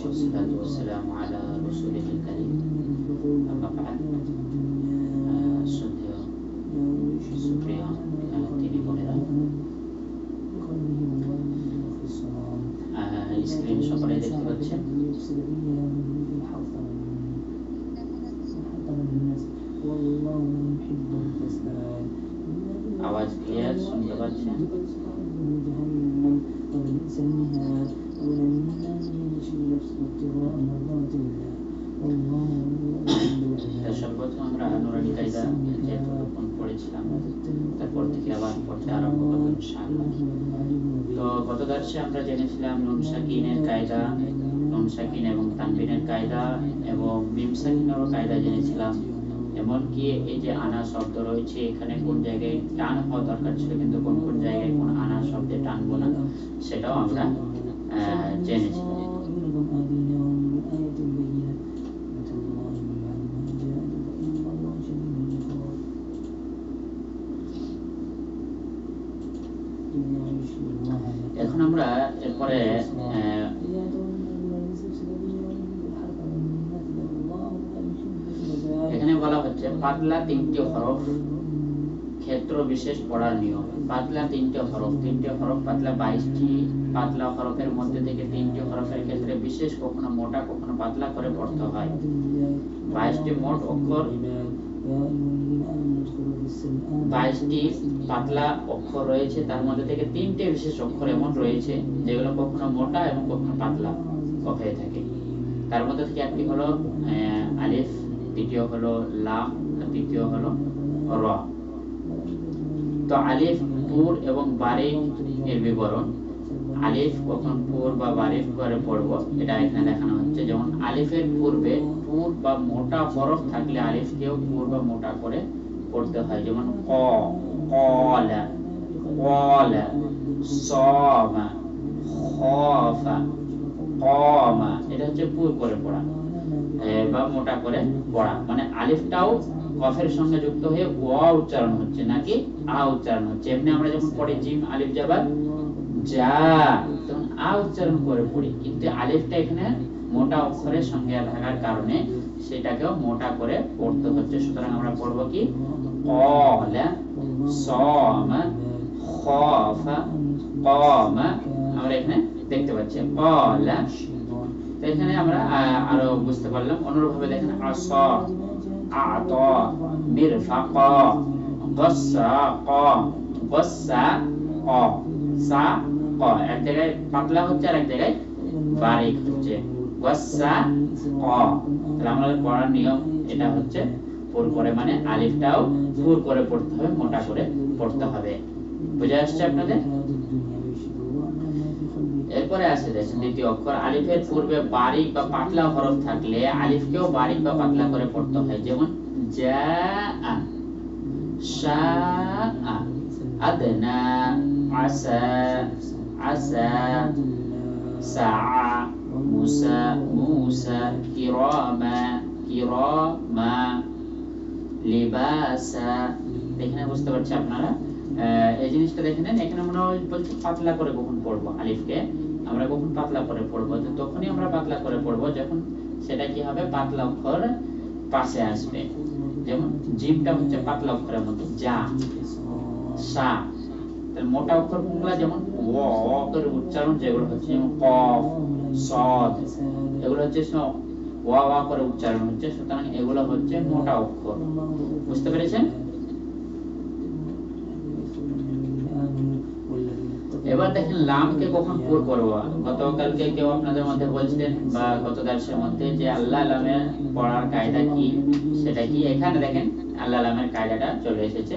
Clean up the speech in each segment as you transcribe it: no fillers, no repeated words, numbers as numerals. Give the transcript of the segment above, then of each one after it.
والصلاة والسلام على رسوله الكريم أما بعد সুপ্রিয় তিনি বোনেরা, স্ক্রিন সকলে দেখতে পাচ্ছেন? আওয়াজ ক্লিয়ার শুনতে পাচ্ছেন? সর্বপ্রথম আমরা নুরানি কায়দা যেহেতু পড়েছিলাম, তারপর থেকে আবার পড়তে আরম্ভ করব ইনশাআল্লাহ। তো গত দর্শে আমরা জেনেছিলাম নুন সাকিনের কায়দা, নুন সাকিন এবং তানবিনের কায়দা এবং মিম সাকিনেরও কায়দা জেনেছিলাম। এমনকি এই যে আনা শব্দ রয়েছে, এখানে কোন জায়গায় টান হওয়া দরকার ছিল কিন্তু কোন কোন জায়গায় কোন আনা শব্দে টানবো না, সেটাও আমরা জেনেছিলাম। এখন আমরা এরপরে এখানে বলা হচ্ছে পাতলা তিনটি হরফ ক্ষেত্র বিশেষ পড়ার নিয়ম। পাতলা তিনটি হরফ পাতলা 22টি পাতলা হরফের মধ্যে থেকে তিনটি হরফের ক্ষেত্রে বিশেষ কখনো মোটা কখনো পাতলা করে পড়তে হয়। 22টি মোট অক্ষর, 22টি পাতলা অক্ষর রয়েছে, তার মধ্যে থেকে তিনটে বিশেষ অক্ষর এমন রয়েছে যেগুলো কখনো মোটা এবং কখনো পাতলা হয়ে থাকে। তার মধ্যে থেকে একটি হলো আলিফ, দ্বিতীয় হলো লাম, তৃতীয় হলো র। তো আলিফ পুর এবং বারিক এর বিবরণ। আলিফ কখন পুর বা বারিক করে পড়ব এটা এখানে দেখানো হচ্ছে। যেমন আলিফের পূর্বে পুর বা মোটা হরফ থাকলে আলিফকেও পুর বা মোটা করে পড়তে হয়। যেমন ক, কলা, ওয়ালা, সামা, খাফা, কামা, এটা হচ্ছে পুর করে পড়া বা মোটা করে পড়া। মানে আলিফটাও কফের সঙ্গে যুক্ত হয়ে ওয়া উচ্চারণ হচ্ছে নাকি আ উচ্চারণ হচ্ছে। এমনি আমরা যখন পড়ি জিম আলিফ জাবার যা, তখন আ উচ্চারণ করে পড়ি, কিন্তু আলিফটা এখানে মোটা অক্ষরের সঙ্গে থাকার কারণে সেটাকেও মোটা করে পড়তে হচ্ছে। সুতরাং আমরা পড়ব কি ক্বালা, সামা, খাফা, কামা। আমরা এখানে দেখতে পাচ্ছি ক্বালা। তো এখানে আমরা আরো বুঝতে পারলাম। অনুরূপভাবে দেখেন আসা, আতা, মিরফাকা, গাসসাকা, গাসসাকা, সাকা। এক জায়গায় পাতলা হচ্ছে আর এক জায়গায় বারিক হচ্ছে, গাসসাকা। তাহলে আমাদের পড়ার নিয়ম এটা হচ্ছে পুর করে, মানে আলিফটাও পুর করে পড়তে হবে, মোটা করে পড়তে হবে। বুঝে আসছে আপনাদের? এরপরে আসে দেখেন দ্বিতীয় অক্ষর। আলিফের পূর্বে বারিক বা পাতলা হরফ থাকলে আলিফকেও বারিক বা পাতলা করে পড়তে হয়। যেমন জাআ, শাআ, আদনা, আসা, আসা, সাআ, মুসা, মুসা, কিরামা, কিরামা, লিবাসা। এখানে বুঝতে পারছি আপনারা এই জিনিসটা দেখে নেন। এখানে আমরা বলছি পাতলা করে কখন পড়বো আলিফকে, আমরা কখন পাতলা করে পড়বো, তখনই আমরা পাতলা করে পড়বো যখন সেটা কি হবে পাতলা অক্ষর পাশে আসবে। যেমন জিমটা হচ্ছে পাতলা অক্ষরের মধ্যে, যা, সা। তাহলে মোটা অক্ষর কোনগুলো, যেমন ওয়া করে উচ্চারণ যেগুলো হচ্ছে, যেমন কফ, সদ, এগুলো হচ্ছে ওয়া ওয়া করে উচ্চারণ হচ্ছে। সুতরাং এগুলো হচ্ছে মোটা অক্ষর। বুঝতে পেরেছেন? এবার দেখেন লামকে কখন পুর করব। গতকালকে কেউ আপনাদের মধ্যে বলছিলেন বা গত দর্শের মধ্যে যে আল্লাহ লামের পড়ার কায়দা কি, সেটা কি? এখানে দেখেন আল্লাহ লামের কায়দাটা চলে এসেছে।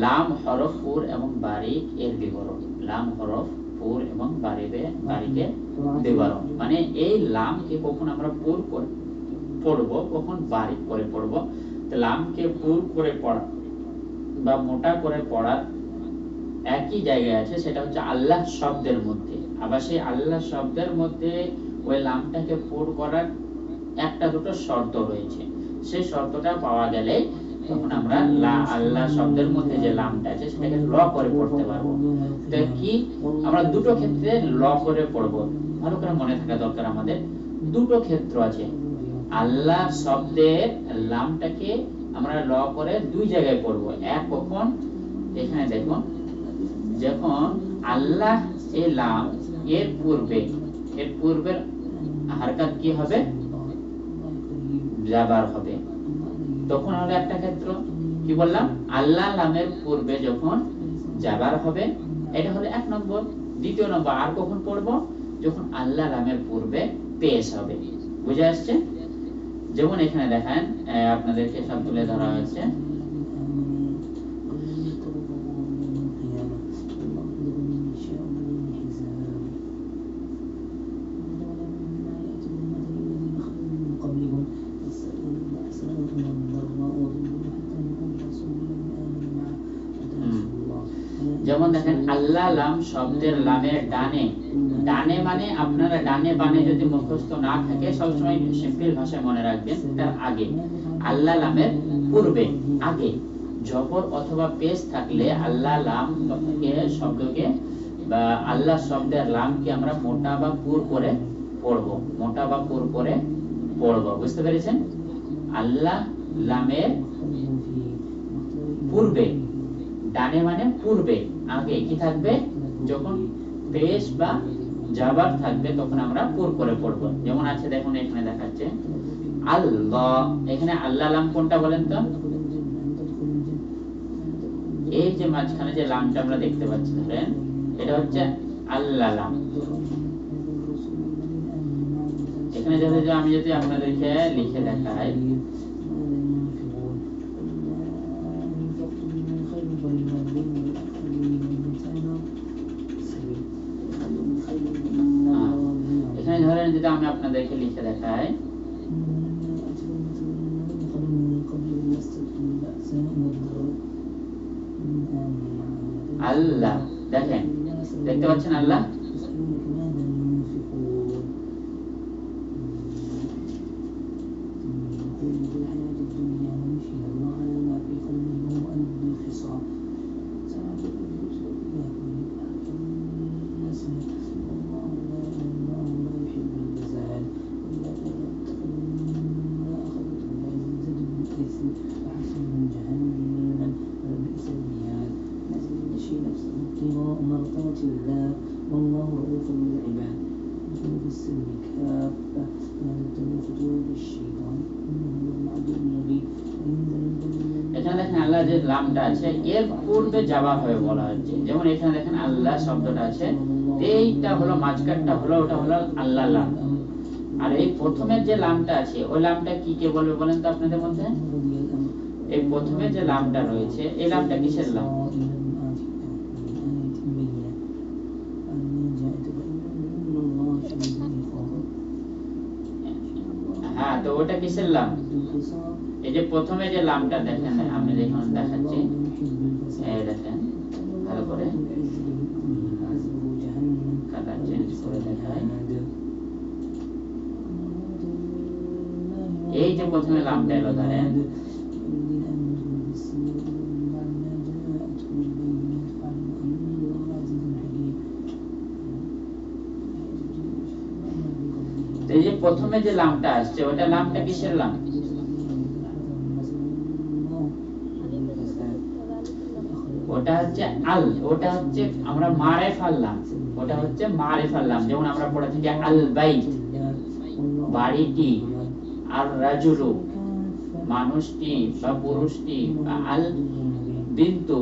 লাম হরফ পুর এবং বারিক এর বিবরণ। লাম হরফ পুর এবং বারিকের বিবরণ, মানে এই লামকে কখন আমরা পুর করে পড়ব, কখন বারিক করে পড়ব। তো লামকে পুর করে পড়া বা মোটা করে পড়া একই জায়গায় আছে, সেটা হচ্ছে আল্লাহ শব্দের মধ্যে। আবার সেই আল্লাহ শব্দের মধ্যে ওই লামটাকে পুর করার একটা দুটো শর্ত রয়েছে। সেই শর্তটা পাওয়া গেলে তখন আমরা আল্লাহ শব্দের মধ্যে যে লামটা আছে সেটাকে ল করে পড়তে পারবো। তো কি আমরা দুটো ক্ষেত্রে ল করে পড়বো, ভালো করে মনে থাকা দরকার আমাদের। দুটো ক্ষেত্র আছে। আল্লাহ শব্দের লামটাকে আমরা ল করে দুই জায়গায় পড়বো। এক কখন, এখানে দেখুন, যখন আল্লাহ এই লাম এর পূর্বের হারকাত কি হবে, জাবার হবে, তখন হলো একটা ক্ষেত্র। কি বললাম, আল্লাহ লামের পূর্বে যখন জাবার হবে, এটা হলো এক নম্বর। দ্বিতীয় নম্বর আর কখন পড়বো, যখন আল্লাহ লামের পূর্বে পেশ হবে। বুঝে আসছে? যেমন এখানে দেখেন, আপনাদেরকে সব তুলে ধরা হয়েছে। যেমন দেখেন, আল্লাহ লাম শব্দের লামের ডানে মানে আপনারা ডানে বানে যদি মুখস্থ না থাকে, সবসময় সিম্পল ভাষায় মনে রাখবেন, তার আগে আল্লাহ লামের পূর্বে আগে জবর অথবা পেশ থাকলে আল্লাহ লাম শব্দকে বা আল্লাহ শব্দের লামকে আমরা মোটা বা পুর করে পড়বো, মোটা বা পুর করে পড়বো। বুঝতে পেরেছেন? আল্লাহ লামের পূর্বে, ডানে মানে পূর্বে, আগে কি থাকবে, যখন পেশ বা জাবার থাকবে তখন আমরা পুর করে পড়বো। যেমন আছে দেখুন, এখানে দেখাচ্ছে আল্লাহ, এখানে আল্লাহ লাম কোনটা বলেন তো? এই যে মাঝখানে যে লামটা আমরা দেখতে পাচ্ছি, ধরেন এটা হচ্ছে আল্লাহ লাম। এখানে আমি যদি আপনাদেরকে লিখে দেখাই, এখানে ধরেন যদি আমি আপনাদেরকে লিখে দেখাই, আল্লাহ, দেখেন দেখতে পাচ্ছেন আল্লাহ, এখানে দেখেন আল্লাহ যে লামটা আছে এর পূর্বে জবাব হয়ে বলা হচ্ছে। যেমন এখানে দেখেন আল্লাহ শব্দটা আছে, এইটা হলো মাঝখানটা হলো, ওটা হলো আল্লাহ লাম। আর এই প্রথমের যে লামটা আছে ওই লামটা কি কে বলবে বলেন তো আপনাদের মধ্যে? এই প্রথমে যে লামটা রয়েছে এই লামটা কিসের লাম? হ্যাঁ, তো ওটা কিসের লাম? এই যে প্রথমে যে লামটা দেখেন, আমি দেখুন দেখাচ্ছি, এই দেখেন ভালো করে কালার চেঞ্জ করে দেখাই। এই যে প্রথমে লামটা এলো, ধরেন এই যে প্রথমে যে লামটা আসছে ওটা লামটা কিসের লাম? ওটা হচ্ছে আল, ওটা হচ্ছে আমরা মারিফার লাম, ওটা হচ্ছে মারিফার লাম। যেমন আমরা পড়ে থাকি আল বাইত, বাড়িটি, আর রাজুলু, মানুষটি বা পুরুষটি, আল বিন্তু,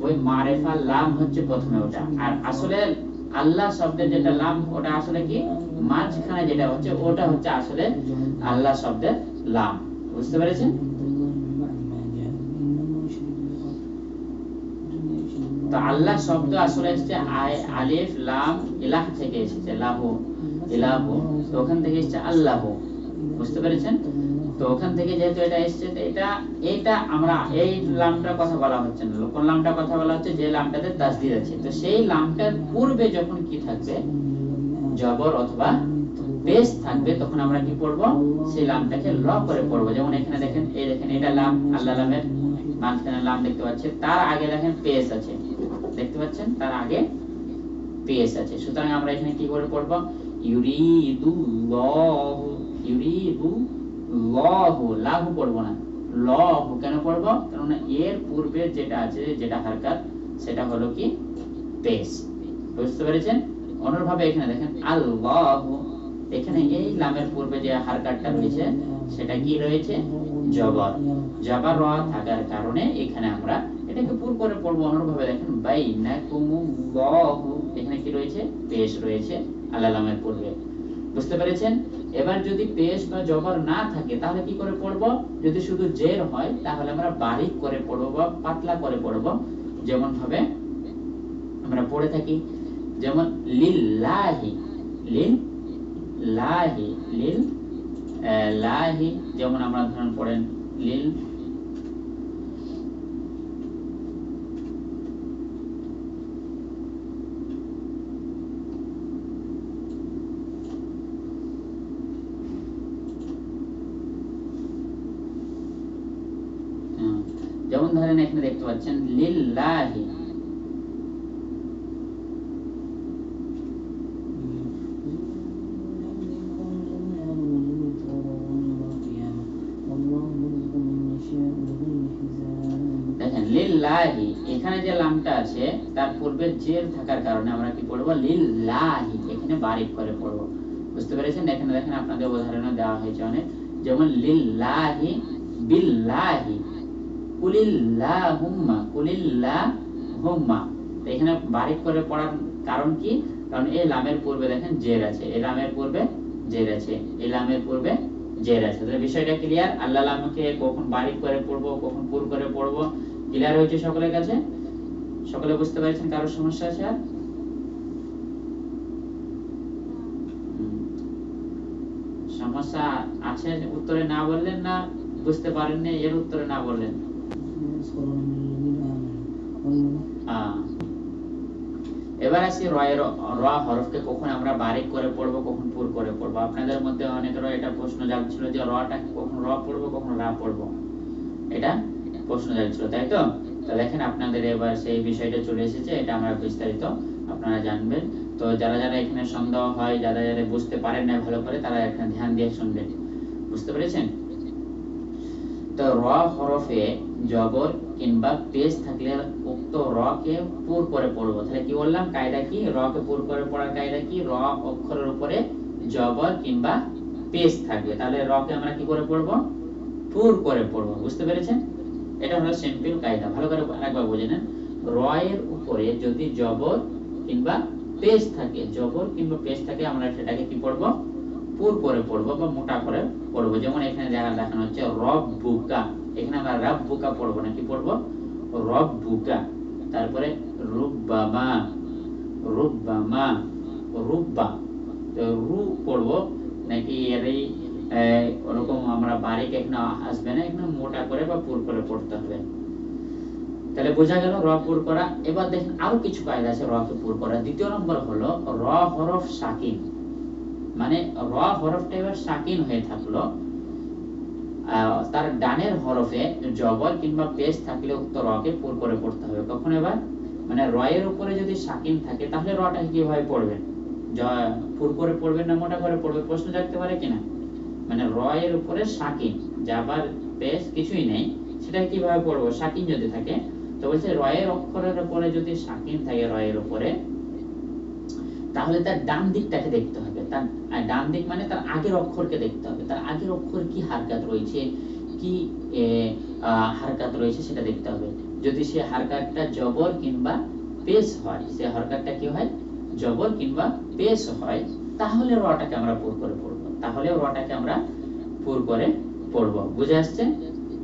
ওই মারিফার লাম হচ্ছে প্রথমে ওটা। আর আসলে আল্লাহ শব্দের যেটা লাম ওটা আসলে কি মাঝখানে যেটা হচ্ছে ওটা হচ্ছে আসলে আল্লাহ শব্দের লাম। বুঝতে পেরেছেন? তো আল্লাহ শব্দ আসলে এসেছে আলিফ লাম ইলাহ থেকে এসেছে, লাহু ইলাহু, তো ওখান থেকে এসেছে আল্লাহ। বুঝতে পেরেছেন? তো ওখান থেকে যেহেতু এটা এসেছে, এটা আমরা এই লামটার কথা বলা হচ্ছে না। কোন লামটার কথা বলা হচ্ছে? যে লামটাতে তাসদীদ আছে। তো সেই লামটার পূর্বে যখন কি থাকবে, জবর অথবা পেশ থাকবে, তখন আমরা কি পড়ব? সেই লামটাকে ল করে পড়ব। যেমন এখানে দেখেন, এই দেখেন এটা লাম, আল্লাহ লামের মাঝখানে লাম দেখতে পাচ্ছেন, তার আগে দেখেন পেশ আছে, দেখতে পাচ্ছেন তার আগে পেশ আছে। সুতরাং আমরা এখানে কি করে পড়ব? লাহু লাহু পড়বো না, লাহু কেন পড়বো? কারণ এর পূর্বে যেটা আছে, যেটা হারকাত, সেটা হলো কি পেশ। বুঝতে পেরেছেন? অনুরূপভাবে এখানে দেখেন আল্লাহু, এখানে এই লামের পূর্বে যে হারকাতটা রয়েছে সেটা কি রয়েছে? জবর। জবর র থাকার কারণে এখানে আমরা এটাকে পুর করে পড়বো। অনুরূপভাবে দেখেন বাইনাকুমুল্লাহু, এখানে কি রয়েছে? পেশ রয়েছে আল্লাহ লামের পূর্বে। বুঝতে পেরেছেন? এবার যদি পেশ বা জবর না থাকে তাহলে কি করে পড়বো? যদি শুধু জের হয় তাহলে আমরা বারিক করে পড়বো বা পাতলা করে পড়বো। যেমন ভাবে আমরা পড়ে থাকি, যেমন লিল্লাহি, লিল্লাহি, লিল্লাহি, যেমন আমরা ধরুন পড়েন লিল, যেমন ধরেন এখানে দেখতে পাচ্ছেন লিল্লাহি, দেখেন লিল্লাহি, এখানে যে লামটা আছে তার পূর্বে জের থাকার কারণে আমরা কি পড়বো? লিল্লাহি, এখানে বারিক করে পড়বো। বুঝতে পেরেছেন? এখানে দেখেন আপনাদের উদাহরণ দেওয়া হয়েছে অনেক, যেমন লিল্লাহি বিল্লাহি, কুলিল্লাহুম্মা, কুলিল্লাহুম্মা। এখানে বারিক করে পড়ার কারণ কি? কারণ এই লামের পূর্বে দেখেন জের আছে, এই লামের পূর্বে জের আছে, এই লামের পূর্বে জের আছে। তাহলে বিষয়টা ক্লিয়ার? আল্লাহ লামকে কখন বারিক করে পড়বো, কখন পুর করে পড়বো, ক্লিয়ার হয়েছে সকলের কাছে? সকলে বুঝতে পেরেছেন? কারোর সমস্যা আছে আর? সমস্যা আছে উত্তরে না বললেন, না বুঝতে পারেননি এর উত্তরে না বললেন? এবার আসি র হরফকে কখন আমরা বারিক করে পড়বো, কখন পুর করে পড়বো। আপনাদের মধ্যে অনেকেরও এটা প্রশ্ন জাগছিল যে রটা কখন র পড়বো, কখন রা পড়বো, এটা প্রশ্ন জাগছিল, তাই তো? তো দেখেন আপনাদের এবার সেই বিষয়টা চলে এসেছে, এটা আমরা বিস্তারিত আপনারা জানবেন। তো যারা যারা এখানে সন্দেহ হয়, যারা যারা বুঝতে পারেন না ভালো করে, তারা এখানে ধ্যান দিয়ে শুনবেন। বুঝতে পেরেছেন? তো র হরফে জবর কিংবা পেশ থাকলে উক্ত র কে পুর করে পড়বো। তাহলে কি বললাম? কায়দা কি? র কে পুর করে পড়ার কায়দা কি? র অক্ষরের উপরে জবর কিংবা পেশ থাকবে, তাহলে র কে আমরা কি করে পড়বো? পুর করে পড়বো। বুঝতে পেরেছেন? এটা হলো সিম্পল কায়দা। ভালো করে আরেকবার বুঝে নেন। র এর উপরে যদি জবর কিংবা পেশ থাকে, জবর কিংবা পেশ থাকে, আমরা সেটাকে কি পড়বো? পুর করে পড়বো বা মোটা করে পড়বো। যেমন এখানে দেখানো হচ্ছে রব্বুকা, এখানে আমরা রাব্বুকা পড়বো না, কি পড়বো? রব্বুকা। তারপরে রুব্বামা, রুব্বামা, রুব্বা, তো রু পড়বো নাকি এর এই ওরকম আমরা বারিক এখানে আসবে না, এখানে মোটা করে বা পুর করে পড়তে হবে। তাহলে বোঝা গেল র পুর করা। এবার দেখেন আরো কিছু কায়দা আছে র কে পুর করা। দ্বিতীয় নম্বর হলো র হরফ সাকিন, মানে র হরফটা এবার সাকিন হয়ে থাকলো, তার ডানের হরফে জবর কিংবা পেশ থাকলে উক্ত র কে পুর করে পড়তে হবে। কখন? এবার মানে র এর উপরে যদি সাকিন থাকে তাহলে রটা কিভাবে পড়বেন? পুর করে পড়বেন না মোটা করে পড়বেন? প্রশ্ন জাগতে পারে কিনা? মানে র এর উপরে সাকিন, জাবার পেশ কিছুই নেই, সেটা কিভাবে পড়বো? সাকিন যদি থাকে, তো বলছে র এর অক্ষরের উপরে যদি সাকিন থাকে র এর উপরে, তাহলে তার ডান দিকটাকে দেখতে হবে। তার ডান দিক মানে তার আগের অক্ষরকে দেখতে হবে, তার আগের অক্ষর কি হারকাত রয়েছে, কি হারকাত রয়েছে সেটা দেখতে হবে। যদি সে হারকাতটা জবর কিংবা পেশ হয়, সে হারকাতটা কি হয়? জবর কিংবা পেশ হয়, তাহলে রটাকে আমরা পুর করে পড়বো, তাহলে রটাকে আমরা পুর করে পড়বো। বুঝে আসছে?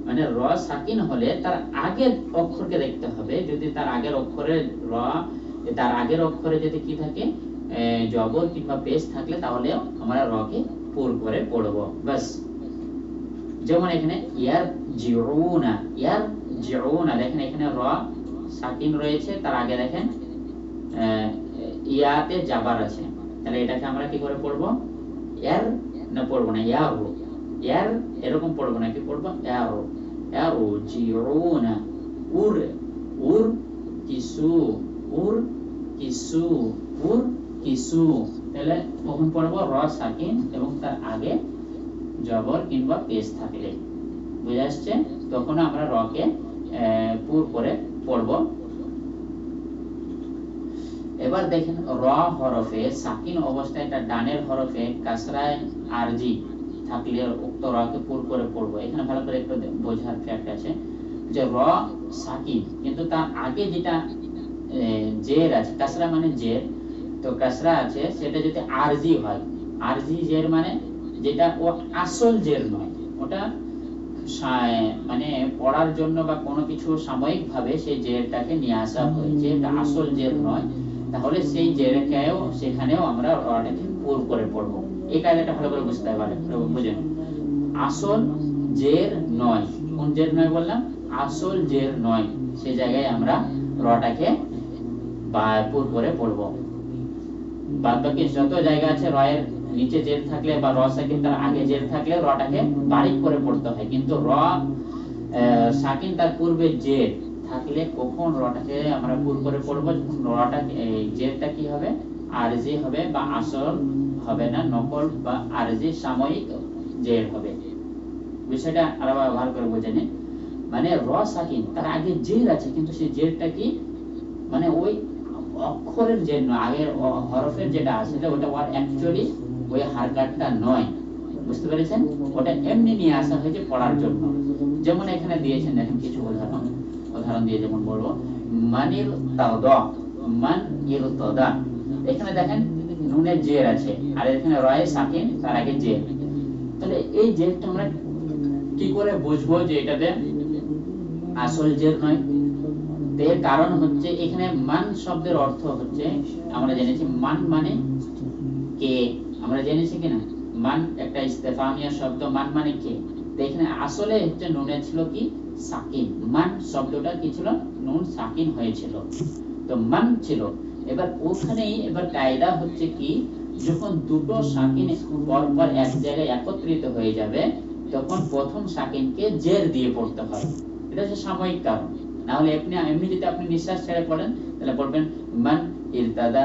মানে র সাকিন হলে তার আগের অক্ষরকে দেখতে হবে। যদি তার আগের অক্ষরে র, তার আগের অক্ষরে যদি কি থাকে জবর কিংবা পেশ থাকলে, তাহলে আমরা র কে পুর করে পড়বো। বাস। যেমন এখানে ইয়ার জিউনা, ইয়ার জিউনা, দেখেন এখানে র সাকিন রয়েছে, তার আগে দেখেন ইয়াতে জাবার আছে, তাহলে এটাকে আমরা কি করে পড়বো? ইয়ার না পড়বো না, ইয়ারু, ইয়ার এরকম পড়বো না, কি পড়বো? ইয়ারু, ইয়ারু জিউনা, উর, উর কিসু, উর কিসু, উর কিসু, তাহলে কখন পড়বো? র সাকিন এবং তার আগে জবর কিংবা পেশ থাকলে, বুঝে আসছে? তখন আমরা র কে পুর করে পড়বো। এবার দেখেন র হরফে সাকিন অবস্থায় একটা ডানের হরফে কাসরায় আরজি থাকলে উক্ত র কে পুর করে পড়বো। এখানে ভালো করে একটু বোঝার ফ্যাক্ট আছে যে র সাকিন কিন্তু তার আগে যেটা জের আছে, কাসরা মানে জের, তো কাসরা আছে সেটা যদি আরজি হয়, আরজি জের মানে যেটা ও আসল জের নয়, ওটা মানে পড়ার জন্য বা কোনো কিছু সাময়িক ভাবে সেই জেরটাকে নিয়ে আসা হয়েছে, এটা আসল জের নয়, তাহলে সেই জেরকেও সেখানেও আমরা রটাকে পুর করে পড়বো। এই কায়দাটা ভালো করে বুঝতে পারে, বুঝেন? আসল জের নয়, কোন জের নয় বললাম? আসল জের নয়, সেই জায়গায় আমরা রটাকে পুর করে পড়বো। বাদ বাকি যত জায়গা আছে রয়ের নিচে জের থাকলে বা র সাকিন তার আগে জের থাকলে রটাকে বারিক করে পড়তে হয়, কিন্তু র সাকিন তার পূর্বে জের থাকলে কখন রটাকে আমরা পুর করে পড়বো? যখন রটা জেরটা কি হবে? আরজি হবে বা আসল হবে না, নকল বা আরজি সাময়িক জের হবে। বিষয়টা আরো ভালো করে বুঝে নিন। মানে র সাকিন তার আগে জের আছে, কিন্তু সেই জেরটা কি মানে ওই অক্ষরের জের নয়, আগের হরফের যেটা আছে ওটা ওর অ্যাকচুয়ালি ওই হারকাতটা নয়, বুঝতে পেরেছেন? ওটা এমনি নিয়ে আসা হয়েছে পড়ার জন্য। যেমন এখানে দিয়েছেন দেখেন কিছু উদাহরণ দিয়ে, যেমন বলবো মানির তাওদা, মান ইরতাদা, এখানে দেখেন নুনের জের আছে আর এখানে রয়ে সাকিন তার আগে জের, তাহলে এই জেরটা আমরা কি করে বুঝবো যে এটাতে আসল জের নয়? এর কারণ হচ্ছে এখানে মান শব্দের অর্থ হচ্ছে, আমরা জেনেছি মান মানে কে, আমরা জেনেছি কিনা? মান একটা ইস্তেফামিয়া শব্দ, মান মানে কে। তো এখানে আসলে হচ্ছে নুনে ছিল কি? সাকিন। মান শব্দটা কি ছিল? নুন সাকিন হয়েছিল, তো মান ছিল। এবার ওখানেই এবার কায়দা হচ্ছে কি, যখন দুটো সাকিন পরপর এক জায়গায় একত্রিত হয়ে যাবে তখন প্রথম সাকিনকে জের দিয়ে পড়তে হয়, এটা হচ্ছে সাময়িক কারণ। না হলে এমনি যদি আপনি নিঃশ্বাস ছেড়ে পড়েন তাহলে পড়বেন মান ইরতাদা,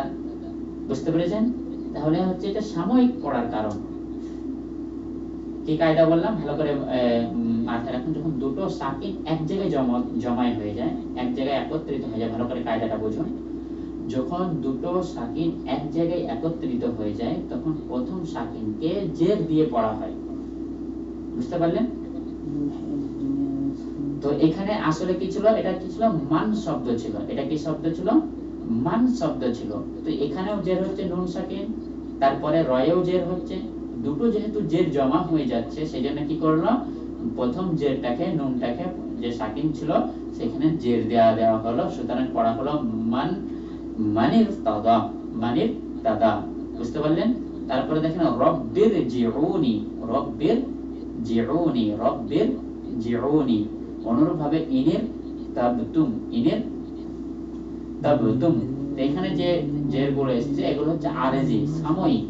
বুঝতে পেরেছেন? তাহলে হচ্ছে এটা সাময়িক পড়ার কারণ। কি কায়দা বললাম ভালো করে মাথায় রাখুন, যখন দুটো সাকিন এক জায়গায় জমায় হয়ে যায়, এক জায়গায় একত্রিত হয়ে যায়, ভালো করে কায়দাটা বুঝুন। যখন দুটো সাকিন এক জায়গায় একত্রিত হয়ে যায় তখন প্রথম সাকিনকে জের দিয়ে পড়া হয়, বুঝতে পারলেন? তো এখানে আসলে কি ছিল? এটা কি ছিল? মান শব্দ ছিল। এটা কি শব্দ ছিল? মান শব্দ ছিল। তো এখানেও জের হচ্ছে নুন সাকিন, তারপরে রয়েও জের হচ্ছে, দুটো যেহেতু জের জমা হয়ে যাচ্ছে সেজন্য কি করলো? প্রথম জেরটাকে নুনটাকে যে সাকিন ছিল সেখানে জের দেওয়া হলো, সুতরাং পড়া হলো মান মানির তাদা, মানির তাদা, বুঝতে পারলেন? তারপরে দেখেন রব্বির জিউনি, রব্বির জিউনি, রব্বির জিউনি, অনুরূপভাবে ইনের তাবতুম, ইনের তাবতুম। এখানে যে জেরগুলো এসেছে এগুলো হচ্ছে আরজি, সাময়িক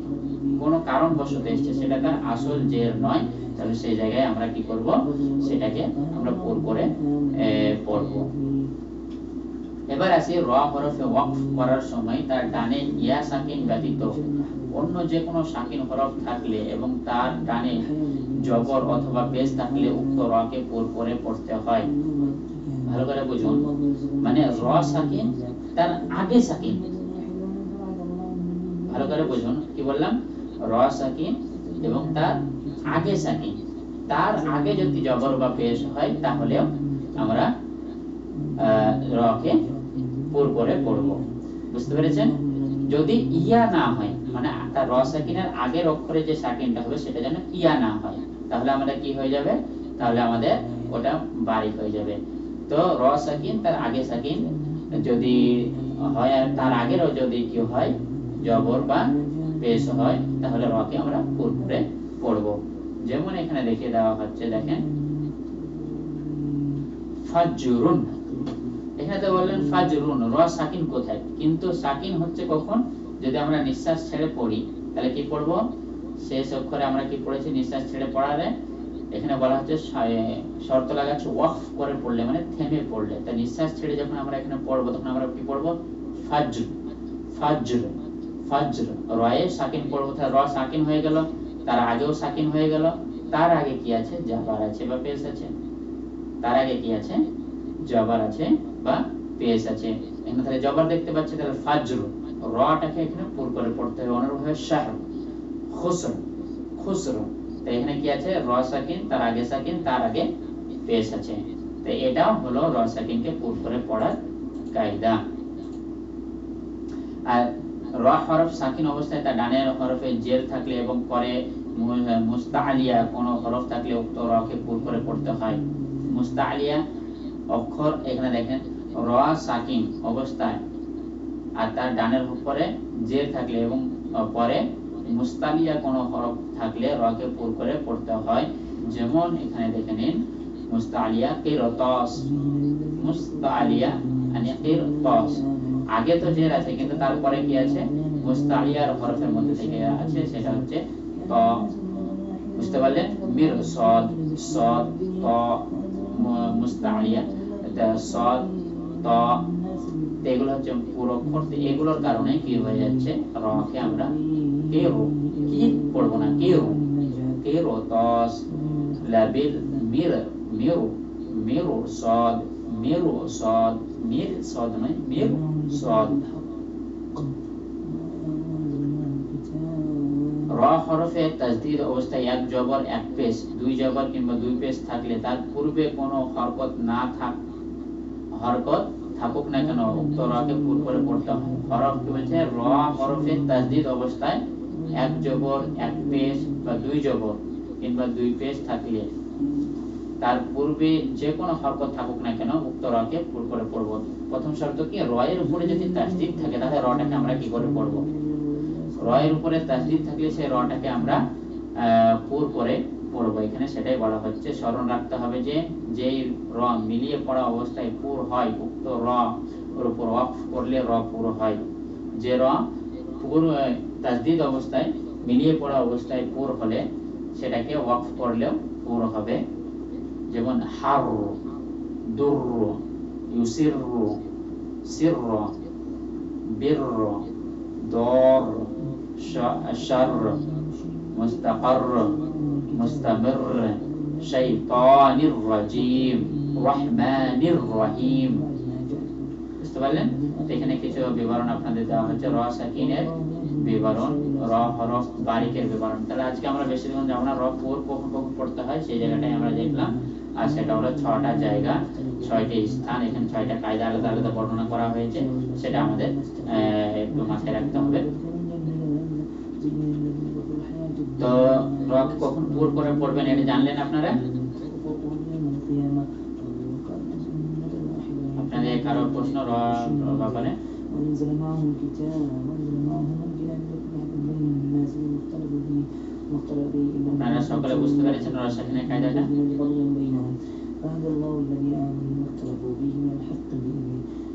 কোন কারণবশত এসেছে, সেটা তার আসল জের নয়, তাহলে সেই জায়গায় আমরা কি করব? সেটাকে আমরা পুর করে পড়ব। এবার আসি র হরফে ওয়াকফ করার সময় তার ডানে ইয়া সাকিন ব্যতীত অন্য যে কোনো সাকিন হরফ থাকলে এবং তার ডানে জবর অথবা পেশ থাকলে উক্ত র কে পুর করে পড়তে হয়। ভালো করে বুঝুন, মানে র সাকিন তার আগে সাকিন, ভালো করে বুঝুন কি বললাম? র সাকিন এবং তার আগে সাকিন, তার আগে যদি জবর বা পেশ হয় তাহলেও আমরা র কে পুর করে পড়ব, বুঝতে পেরেছেন? যদি ইয়া না হয়, মানে তার র সাকিনের আগের অক্ষরে যে সাকিনটা হবে সেটা যেন ইয়া না হয়, তাহলে আমাদের কি হয়ে যাবে? তাহলে আমাদের ওটা বারিক হয়ে যাবে। তো র সাকিন তার আগে সাকিন যদি হয় আর তার আগেরও যদি কি হয় জবর বা পেশ হয় তাহলে র কে আমরা পুর করে পড়ব। যেমন এখানে দেখিয়ে দেওয়া হচ্ছে, দেখেন ফাজরুন, এখানে তো বললেন ফাজরুন, র সাকিন কোথায়? কিন্তু সাকিন হচ্ছে কখন? যদি আমরা নিঃশ্বাস ছেড়ে পড়ি তাহলে কি পড়বো? শেষ অক্ষরে আমরা কি পড়েছি? নিঃশ্বাস ছেড়ে পড়ালে এখানে বলা হচ্ছে শর্ত লাগাচ্ছে ওয়াকফ করে পড়লে, মানে থেমে পড়লে। তাই নিঃশ্বাস ছেড়ে যখন আমরা এখানে পড়বো তখন আমরা কি পড়বো? ফাজর, ফাজর, ফজর, রয়ে সাকিন পড়বো, র সাকিন হয়ে গেল, তার আগেও সাকিন হয়ে গেল, তার আগে কি আছে, জাবার আছে বা পেশ আছে, তার আগে কি আছে, জবর আছে বা পেশ আছে। এখানে তাহলে জবর দেখতে পাচ্ছি, তাহলে ফজর, রটাকে এখানে পুর করে পড়তে হবে। অনুরূপভাবে শাহর, খুসর, খুসর, তো এখানে কি আছে, র সাকিন, তার আগে সাকিন, তার আগে পেশ আছে। তো এটাও হলো র সাকিনকে পুর করে পড়ার কায়দা। আর র হরফ সাকিন অবস্থায় তার ডানের হরফে জের থাকলে এবং পরে মুস্তাআলিয়া কোনো হরফ থাকলে উক্ত রকে পুর করে পড়তে হয়। মুস্তাআলিয়া অক্ষর, এখানে দেখেন র সাকিন অবস্থায় আর তার ডানের উপরে জের থাকলে এবং পরে মুস্তালিয়া কোনো হরফ থাকলে রকে পুর করে পড়তে হয়। যেমন এখানে দেখে নিন, মুস্তালিয়া কিরতাস, মুস্তালিয়া মানে কিরতাস, আগে তো জের আছে কিন্তু তারপরে কি আছে, মুস্তালিয়ার হরফের মধ্যে থেকে আছে, সেটা হচ্ছে ত। বুঝতে পারলেন? মিরসাদ, সাদ, ত, মুস্তালিয়া, সাদ, ত, এগুলো হচ্ছে পুরো অক্ষর। এগুলোর কারণে কি হয়ে যাচ্ছে, রকে আমরা কেরু, কি পড়বো না, কেরু, কেরু তাস, লাবিল মির, মিরু, মিরু সাদ, মিরু সাদ, মির সাদ নয়, মির সাদ। র হরফে তাজদীদ অবস্থায় এক জবর এক পেশ, দুই জবর কিংবা দুই পেশ থাকলে তার পূর্বে কোনো হরকত না হরকত থাকুক না কেন উক্ত রকে পুর করে পড়তে হয়। হরফ কি বলছে, র হরফে তাজদীদ অবস্থায় এক জবর এক পেশ বা দুই জবর কিংবা দুই পেশ থাকলে তার পূর্বে যে কোনো হরকত থাকুক না কেন উক্ত রকে পুর করে পড়ব। প্রথম শর্ত কি, র এর উপরে যদি তাজদীদ থাকে তাহলে রটাকে আমরা কি করে পড়ব, র এর উপরে তাজদীদ থাকলে সেই রটাকে আমরা পুর করে পড়ব। এখানে সেটাই বলা হচ্ছে। স্মরণ রাখতে হবে যে যেই র মিলিয়ে পড়া অবস্থায় পুর হয় উক্ত র এর উপর ওয়াকফ করলে র পুর হয়। যে র পুর তাজদীদ অবস্থায় মিলিয়ে পড়া অবস্থায় পুর হলে সেটাকে ওয়াকফ করলেও পুর হবে। যেমন হার, দুর, ইউসির, সির, বির, দর, শার, মুস্তাকর, মুস্তামির, শাইতানির রাজিম, রহমানির রহিম। বুঝতে পারলেন? এখানে কিছু বিবরণ আপনাদের দেওয়া হচ্ছে, র সাকিনের বিবরণ, র হরফ বারিকের বিবরণ। তাহলে আজকে আমরা বেশি দিন যাব না, র পুর কখন কখন পড়তে হয় সেই জায়গাটাই আমরা দেখলাম। আর সেটা হলো 6টা জায়গা, 6টি স্থান, এখানে 6টা কায়দা আলাদা আলাদা বর্ণনা করা হয়েছে, সেটা আমাদের একটু মাথায় রাখতে হবে। তো র কখন পুর করে পড়বেন এটা জানলেন আপনারা? আপনাদের কারো প্রশ্ন র ব্যাপারে? আপনারা সকলে বুঝতে পেরেছেন র সাকিনের কায়দাটা?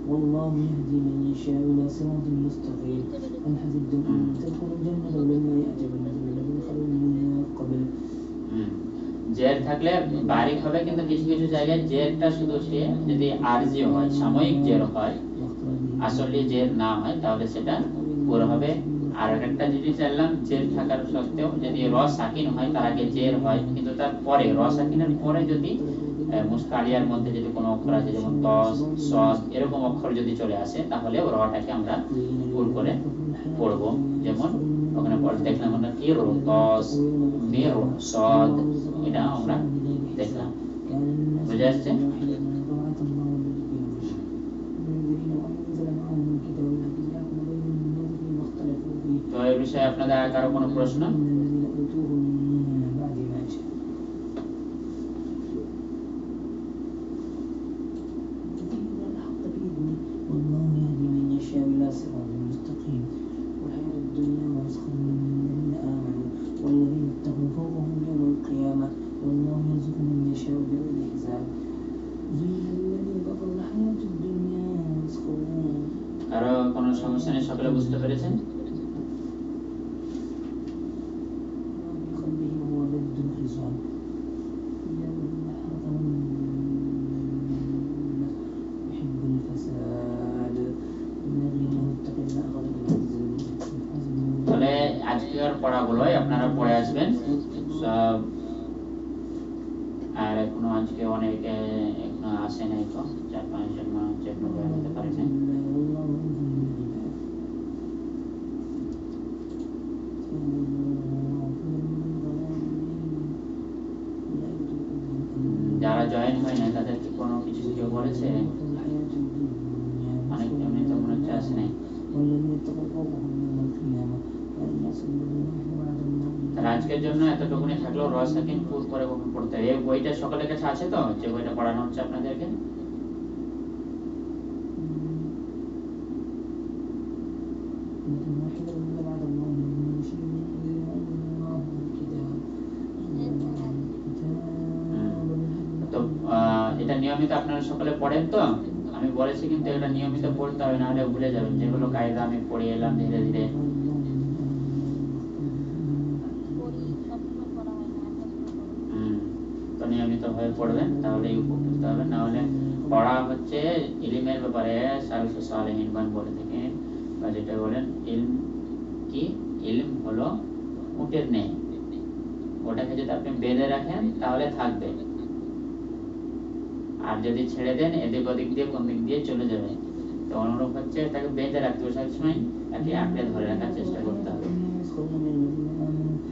والله يهدي من يشاء إلى صراط مستقيم أم حسبتم أن تدخلوا الجنة ولما يعجب الذين خلوا من قبل। জের থাকলে বারিক হবে, কিন্তু কিছু কিছু জায়গায় জেরটা শুধু সে যদি আরজি হয়, সাময়িক জের হয়, আসলে জের না হয়, তাহলে সেটা পুরো হবে। আর একটা জিনিস জানলাম, জের থাকার সত্ত্বেও যদি র সাকিন হয়, তার আগে জের হয়, কিন্তু তার পরে র সাকিনের পরে যদি মুস্তালিয়ার মধ্যে যদি কোনো অক্ষর আছে, যেমন তস, সদ, এরকম অক্ষর যদি চলে আসে, তাহলে রটাকে আমরা পুর করে পড়ব। যেমন ওখানে দেখলাম আমরা কি, রো তস, মের সদ, এটা আমরা দেখলাম। বুঝে আসছে? তো এই বিষয়ে আপনাদের কারো কোনো প্রশ্ন? কারো কোনো সমস্যা নেই? সকলে বুঝতে পেরেছেন? নিয়মিতের পড়াগুলোই আপনারা পড়ে আসবেন সব। আর এখনো আজকে অনেকে এখনো আসে নাই, তো 4-5 জন মানুষ এখনো জয়েন হতে পারে নাই। যারা জয়েন হয় না তাদের কি কোনো কিছু কেউ বলেছে? অনেক এমনি তো মনে হচ্ছে আসে নাই। তাহলে আজকের জন্য এতটুকুনি থাকলো। রসাকিন পুর করে কখন পড়তে হবে? এই বইটা সকলের কাছে আছে তো, যে বইটা পড়ানো হচ্ছে আপনাদেরকে? তো এটা নিয়মিত আপনারা সকলে পড়েন তো? আমি বলেছি কিন্তু এটা নিয়মিত পড়তে হবে, না হলে ভুলে যাবেন। যেগুলো কায়দা আমি পড়িয়ে এলাম ধীরে ধীরে। তো নিয়মিত ভাবে পড়বেন, তাহলেই উপকৃত হবেন। না হলে পড়া হচ্ছে ইলমের ব্যাপারে সালফে সালেহিনগণ বলে থাকেন, বা যেটা বলেন ইলম কি, ইলম হলো উটের ন্যায়। ওটাকে যদি আপনি বেঁধে রাখেন তাহলে থাকবে, আর যদি ছেড়ে দেন এদিক ওদিক দিয়ে কোন দিক দিয়ে চলে যাবে। তো অনুরূপ হচ্ছে এটাকে বেঁধে রাখতে হবে সবসময়, তাকে আঁকড়ে ধরে রাখার চেষ্টা করতে হবে।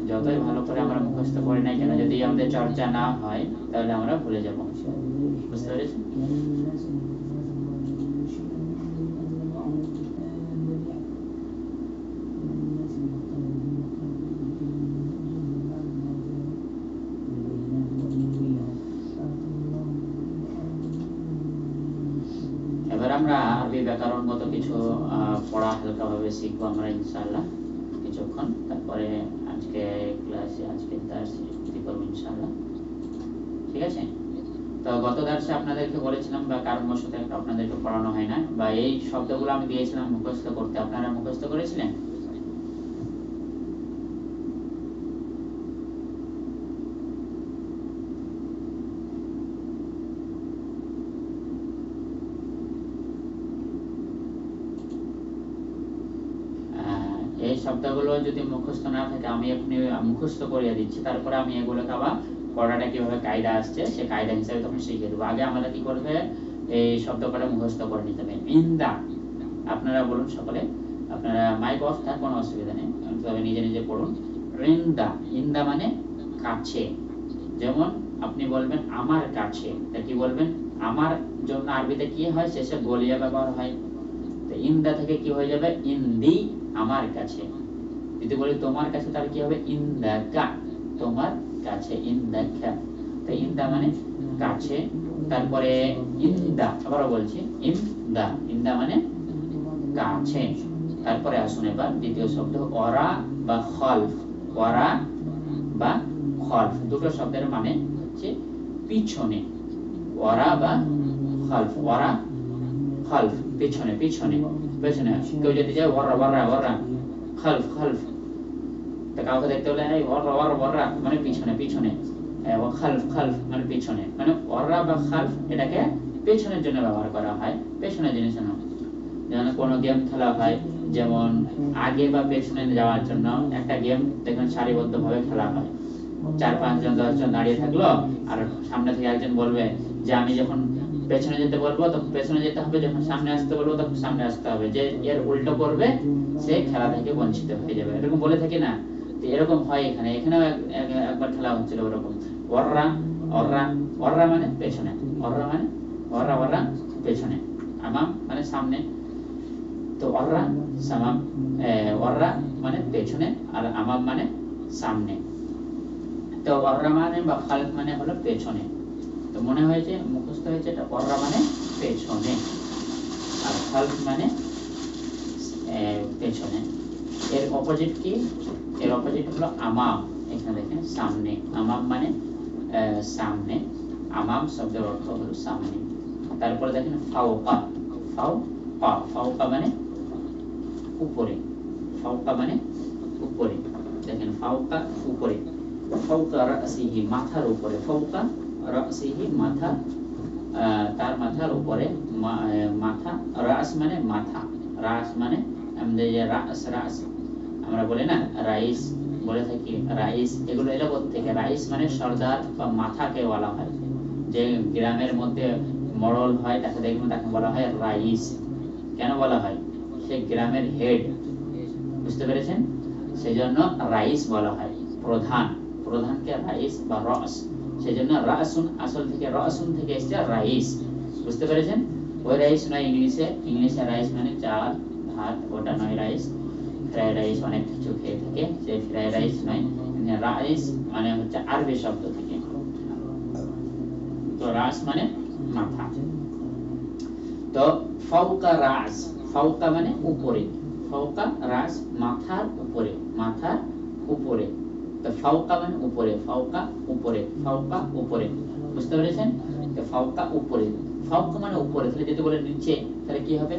যতই ভালো করে আমরা মুখস্থ করি না কেন, যদি আমাদের চর্চা না হয় তাহলে আমরা ভুলে যাব। বুঝতে পেরেছি? এবার আমরা আরবি ব্যাকরণগত কিছু পড়া হালকাভাবে শিখবো আমরা ইনশাআল্লাহ কিছুক্ষণ। তারপরে আজকে ক্লাসে আজকে দার্স শুরু করব ইনশাআল্লাহ। ঠিক আছে? তো গত দার্সে আপনাদেরকে বলেছিলাম বা কারণবশত একটা আপনাদেরকে পড়ানো হয় না, বা এই শব্দগুলো আমি দিয়েছিলাম মুখস্থ করতে, আপনারা মুখস্থ করেছিলেন? এই শব্দগুলো যদি মুখস্থ না থাকে, আমি এখনই মুখস্থ করিয়ে দিচ্ছি, তারপরে আমি এগুলোকে আবার পড়াটা কিভাবে কায়দা আসছে সে কায়দা হিসাবে তখন শিখিয়ে দেবো। আগে আমাদের কি করবে, এই শব্দগুলো মুখস্থ করে নিতে হবে। ইন্দা, আপনারা বলুন সকলে, আপনারা মাইক অফ থাক, কোনো অসুবিধা নেই, তবে নিজে নিজে পড়ুন। ইন্দা, ইন্দা মানে কাছে। যেমন আপনি বলবেন আমার কাছে, তা কি বলবেন? আমার জন্য আরবিতে কি হয়, শেষে বলিয়া ব্যবহার হয়। তো ইন্দা থেকে কি হয়ে যাবে, ইন্দি, আমার কাছে। যদি বলি তোমার কাছে, তাহলে কি হবে, ইন্দাকা, তোমার কাছে, ইন্দাকা। তো ইন্দা মানে কাছে। তারপরে ইন্দা, আবারও বলছি, ইন্দা, ইন্দা মানে কাছে। তারপরে আসুন এবার দ্বিতীয় শব্দ, ওরা বা খলফ। ওরা বা খলফ দুটো শব্দের মানে হচ্ছে পিছনে। ওরা বা খলফ, ওরা খলফ পিছনে, পিছনে, পেছনে। কেউ যদি যায় ওরা ওরা ওরা, খলফ খলফ, তো কাউকে দেখতে হলে এই ওরা ওরা ওরা মানে পিছনে, পিছনে। খলফ খলফ মানে পিছনে, মানে ওরা বা খলফ এটাকে পেছনের জন্য ব্যবহার করা হয়, পেছনের জিনিস না। যেমন কোনো গেম খেলা হয়, যেমন আগে বা পেছনে যাওয়ার জন্য একটা গেম দেখুন সারিবদ্ধভাবে খেলা হয়। 4-5 জন 10 জন দাঁড়িয়ে থাকলো, আর সামনে থেকে একজন বলবে যে আমি যখন পেছনে যেতে বলবো তখন পেছনে যেতে হবে, যখন সামনে আসতে বলবো তখন সামনে আসতে হবে। যে এর উল্টো করবে সে খেলা থেকে বঞ্চিত হয়ে যাবে, এরকম বলে থাকি না? এরকম হয় এখানে, এখানেও একবার খেলা হচ্ছিল ওরকম। ওররা, ওররা, ওররা মানে পেছনে, ওররা মানে ওররা, ওররা পেছনে, আমাম মানে সামনে। তো ওররা সামাম, ওররা মানে পেছনে, আর আমাম মানে সামনে। তো ওররা মানে বা খালফ মানে হলো পেছনে। তো মনে হয়েছে, মুখস্থ হয়েছে, এটা ওররা মানে পেছনে, আর খালফ মানে পেছনে। এর অপোজিট কি? এর অপোজিট হলো আমাম। এখানে দেখেন সামনে, আমাম মানে সামনে, আমাম শব্দের অর্থ হলো সামনে। তারপরে দেখেন ফাওকা, ফাওকা, ফাওকা মানে উপরে, ফাওকা মানে উপরে। দেখেন ফাওকা উপরে, ফাওকা রাসিহি মাথার উপরে, ফাওকা রাসিহি মাথা, তার মাথার উপরে, মাথা। রাস মানে মাথা, রাস মানে আমাদের যে রাস, রাস আমরা বলি না রাইস, বলে থাকি রাইস, এগুলো এলো থেকে। রাইস মানে সর্দার বা মাথাকে বলা হয়, যে গ্রামের মধ্যে মরল হয় তাকে দেখবেন, তাকে বলা হয় রাইস। কেন বলা হয়? সে গ্রামের হেড, বুঝতে পেরেছেন? সেই জন্য রাইস বলা হয়, প্রধান, প্রধানকে রাইস বা রস। সেই জন্য রাসুন আসল থেকে রসুন থেকে এসছে রাইস, বুঝতে পেরেছেন? ওই রাইস নয় ইংলিশে, ইংলিশে রাইস মানে চাল ভাত, ওটা নয় রাইস। ফ্রাইড রাইস অনেক কিছু খেয়ে থাকে, সেই ফ্রাইড রাইস নয়। রাইস মানে হচ্ছে আরবি শব্দ থেকে, তো রাস মানে মাথা। তো ফাওকা রাস, ফাওকা মানে উপরে, ফাওকা রাস মাথার উপরে, মাথার উপরে। তো ফাওকা মানে উপরে, ফাওকা উপরে, ফাওকা উপরে, বুঝতে পেরেছেন? তো ফাওকা উপরে, ফাওকা মানে উপরে, তাহলে যদি বলে নিচে তাহলে কি হবে?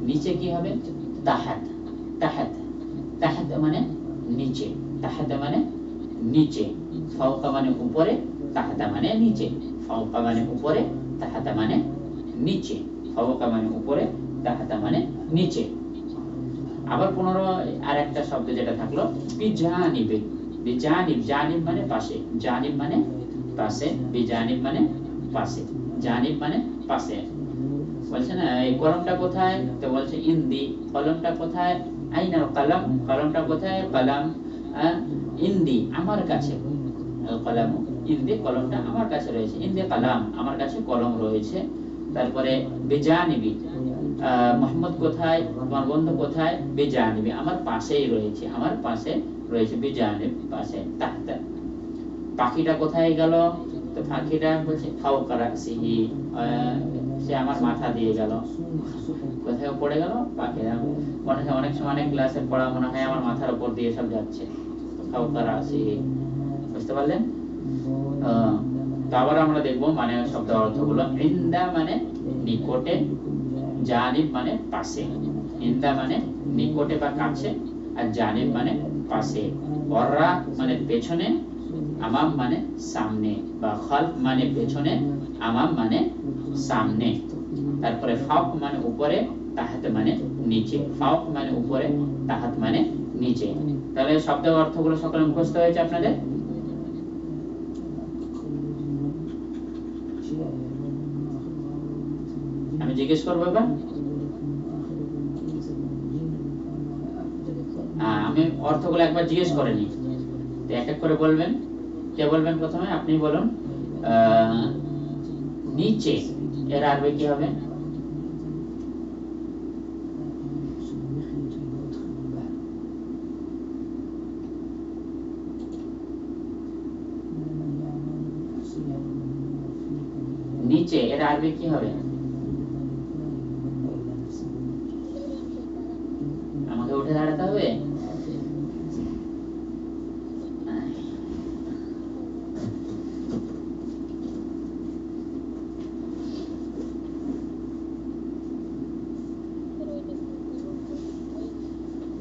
নিচে কি হবে? তাহাত, তাহাত, তাহাত মানে নিচে, তাহাত মানে নিচে। ফাওকা মানে উপরে, তাহাতা মানে নিচে। ফাওকা মানে উপরে, তাহাতা মানে নিচে। ফাওকা মানে উপরে, তাহাতা মানে নিচে। আবার 15 আরেকটা শব্দ যেটা থাকলো বিজানিবে, বিজানিব, জানিব মানে পাশে, জানিব মানে পাশে, বিজানিব মানে পাশে, জানিব মানে পাশে। বলছে না এই কলমটা কোথায়, তো বলছে ইন্দি। কলমটা কোথায়? আইনাল কলম, কলমটা কোথায়? কলম ইন্দি, আমার কাছে। কলম ইন্দি, কলমটা আমার কাছে রয়েছে। ইন্দি কলম, আমার কাছে কলম রয়েছে। তারপরে বেজানিবি, মোহাম্মদ কোথায়, তোমার বন্ধু কোথায়? বেজানিবি, আমার পাশেই রয়েছে, আমার পাশে রয়েছে, বেজানিব পাশে। তাহতা, পাখিটা কোথায় গেল? তো পাখিটা বলছে ফাওকা রাসিহি, সে আমার মাথা দিয়ে গেল। কোথায় পড়ে গেল? পাখিরা। অনেক সময় অনেক ক্লাসে পড়া মনে হয় আমার মাথার উপর দিয়ে সব যাচ্ছে, ফাওকা রাসিহি, বুঝতে পারলেন? তো আবার আমরা দেখবো মানে শব্দ অর্থগুলো। ইন্দা মানে নিকটে, জানিব মানে পাশে। ইন্দা মানে নিকটে বা কাছে, আর জানিব মানে পাশে। ওয়ারা মানে পেছনে, আমাম মানে সামনে, বা খালফ মানে পেছনে, আমাম মানে সামনে। তারপরে ফাওক মানে উপরে, তাহাত মানে নিচে। ফাওক মানে উপরে, তাহাত মানে নিচে। তাহলে শব্দ অর্থগুলো সকলে মুখস্থ হয়েছে আপনাদের? আমি জিজ্ঞেস করবো এবার, আমি অর্থগুলো একবার জিজ্ঞেস করে নি, এক এক করে বলবেন। কে বলবেন প্রথমে? আপনি বলুন। নিচে এর আরবি কি হবে? নিচে এর আরবি কি হবে? আমাকে উঠে দাঁড়াতে হবে।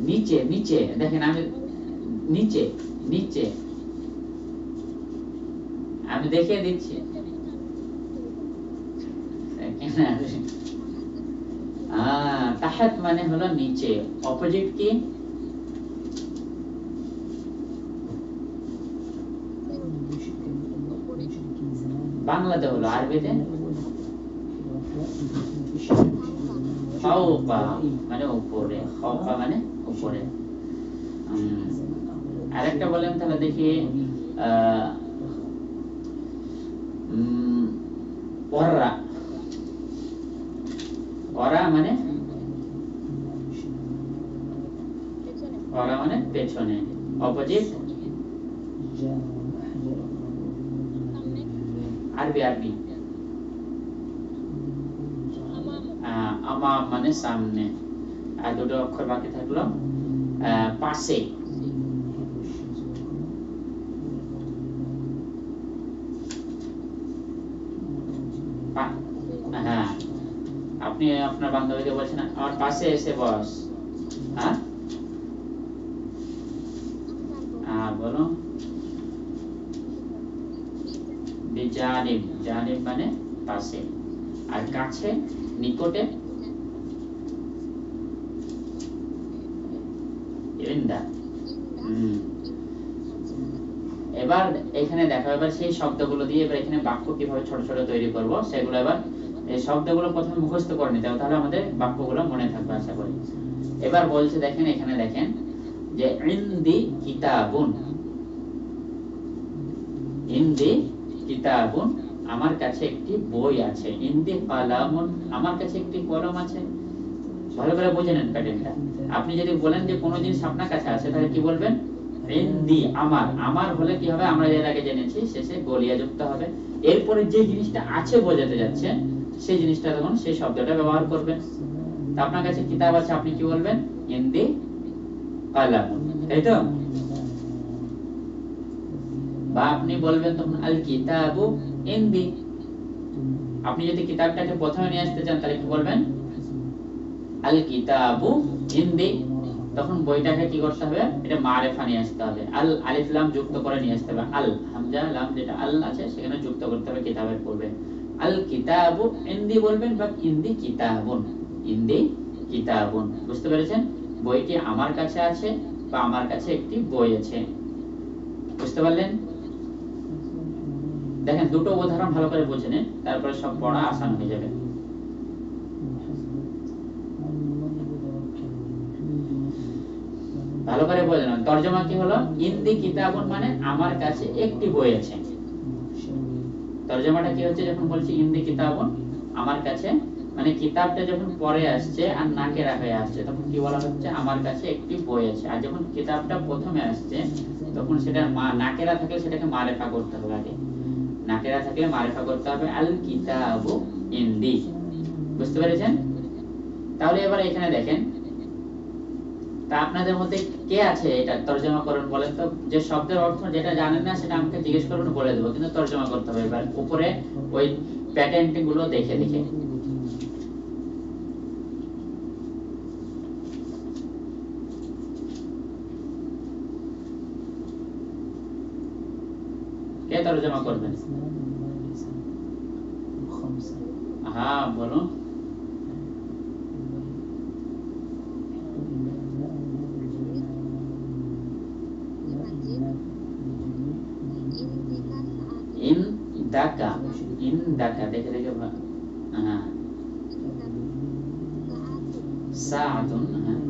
নিচে, নিচে দেখেন, আমি নিচে, নিচে আমি দেখিয়ে দিচ্ছি। তাহাত মানে হলো নিচে, অপোজিট কি? বাংলাতে হলো, আরবিতে ফাওকা মানে উপরে, ফাওকা মানে উপরে। আরেকটা বলেন তাহলে দেখি। ওয়ারা, ওয়ারা মানে, ওয়ারা মানে পেছনে, অপোজিট আরবি, আরবি আমাম মানে সামনে। আর দুটো অক্ষর বাকি থাকলো, পাশে। হ্যাঁ, আপনি আপনার বান্ধবীকে বলছেন আমার পাশে এসে বস। হ্যাঁ, বলো। বিজানিব, জানিব মানে পাশে, আর কাছে, নিকটে ইন্দা। এবার এখানে দেখো, এবার সেই শব্দগুলো দিয়ে এবার এখানে বাক্য কিভাবে ছোট ছোট তৈরি করব সেগুলো এবার এই শব্দগুলো প্রথমে মুখস্থ করে নিতে হবে, তাহলে আমাদের বাক্যগুলো মনে থাকবে আশা করি। এবার বলছে দেখেন, এখানে দেখেন যে ইনদি কিতাবুন, ইনদি কিতাবুন আমার কাছে একটি বই আছে, ইনদি কালামুন আমার কাছে একটি কলম আছে। ভালো করে বুঝে নেন প্যাটার্নটা। আপনি যদি বলেন যে কোনো জিনিস আপনার কাছে আছে, তাহলে কি বলবেন? ইনদি আমার, আমার হলে কি হবে, আমরা এর আগে জেনেছি শেষে গলিয়া যুক্ত হবে। এরপরে যে জিনিসটা আছে বোঝাতে যাচ্ছে সেই জিনিসটা তখন সেই শব্দটা ব্যবহার করবেন। তা আপনার কাছে কিতাব আছে, আপনি কি বলবেন? ইনদি কালামুন, তাই তো? বা আপনি বলবেন তখন আল কিতাবু ইনদি। আপনি যদি কিতাবটাকে প্রথমে নিয়ে আসতে চান তাহলে কি বলবেন? আল কিতাবু ইনদি। তখন বইটাকে কি করতে হবে? এটা মারিফা নিয়ে আসতে হবে, আল আলিফ লাম যুক্ত করে নিয়ে আসতে হবে, আল হামজা লাম যেটা আল আছে সেখানে যুক্ত করতে হবে কিতাবের পূর্বে। আল কিতাবু ইনদি বলবেন বা ইনদি কিতাবুন, ইনদি কিতাবুন। বুঝতে পেরেছেন? বইটি আমার কাছে আছে বা আমার কাছে একটি বই আছে। বুঝতে পারলেন? দেখেন দুটো উদাহরণ ভালো করে বুঝে নেন, তারপরে সব পড়া আসান হয়ে যাবে। ভালো করে বুঝে নেন। তরজমা কি হলো? ইনদি কিতাবুন মানে আমার কাছে একটি বই আছে। তরজমাটা কি হচ্ছে? যখন বলছি ইনদি কিতাবুন আমার কাছে, মানে কিতাবটা যখন পরে আসছে আর নাকেরা হয়ে আসছে তখন কি বলা হচ্ছে? আমার কাছে একটি বই আছে। আর যখন কিতাবটা প্রথমে আসছে তখন সেটা নাকেরা থাকলে সেটাকে মারিফা করতে হবে আগে। নাকেরা থাকলে মারিফা করতে হবে আল কিতাবু ইনদি। বুঝতে পেরেছেন? তাহলে এবার এখানে দেখেন, তা আপনাদের মধ্যে কে আছে এটা তরজমা করুন বলেন তো? যে শব্দের অর্থ যেটা জানেন না সেটা আমাকে জিজ্ঞেস করুন, বলে দেবো, কিন্তু তরজমা করতে হবে এবার উপরে ওই প্যাটার্ন গুলো দেখে দেখে। কে তরজমা করবেন? হ্যাঁ বলুন। ইন দাকা, ইন দাকা দেখে দেখে। হ্যাঁ সাআতুন, হ্যাঁ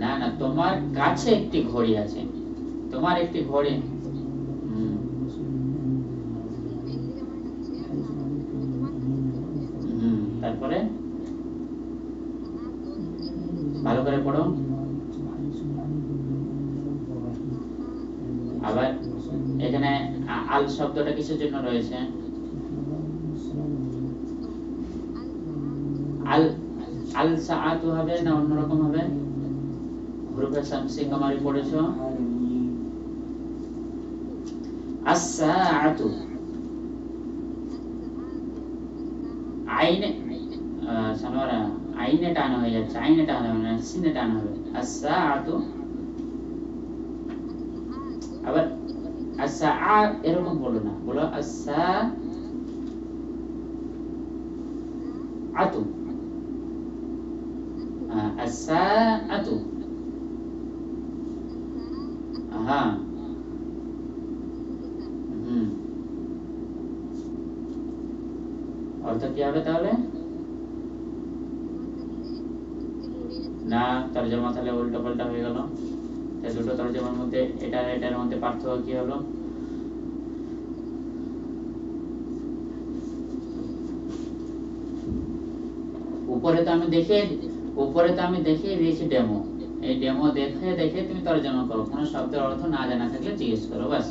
না না, তোমার কাছে একটি ঘড়ি আছে, তোমার একটি ঘড়ি। তারপরে ভালো করে পড়ো। আবার এখানে আল শব্দটা কিসের জন্য রয়েছে? আল আল সাআতু হবে না অন্যরকম হবে? হুরুফে শামসি কামারি পড়েছো? আস-সাআতু আইনে সানোয়ারা আইনে টানা হয়ে যাচ্ছে, আইনে টানা হবে না, সিনে টানা হবে। আস-সাআতু আবার আস-সাআ এরকম বলো না, বলো আস-সাআতু, আস-সাআতু। হ্যাঁ অর্থ কি হবে তাহলে? না, তরজমা তাহলে উল্টো পাল্টা হয়ে গেল। দুটো তরজমার মধ্যে এটার মধ্যে পার্থক্য কি হলো? উপরে তো আমি দেখিয়ে দিয়েছি ডেমো। এই ডেমো দেখে দেখে তুমি তরজমা করো, কোনো শব্দের অর্থ না জানা থাকলে জিজ্ঞেস করো, বাস।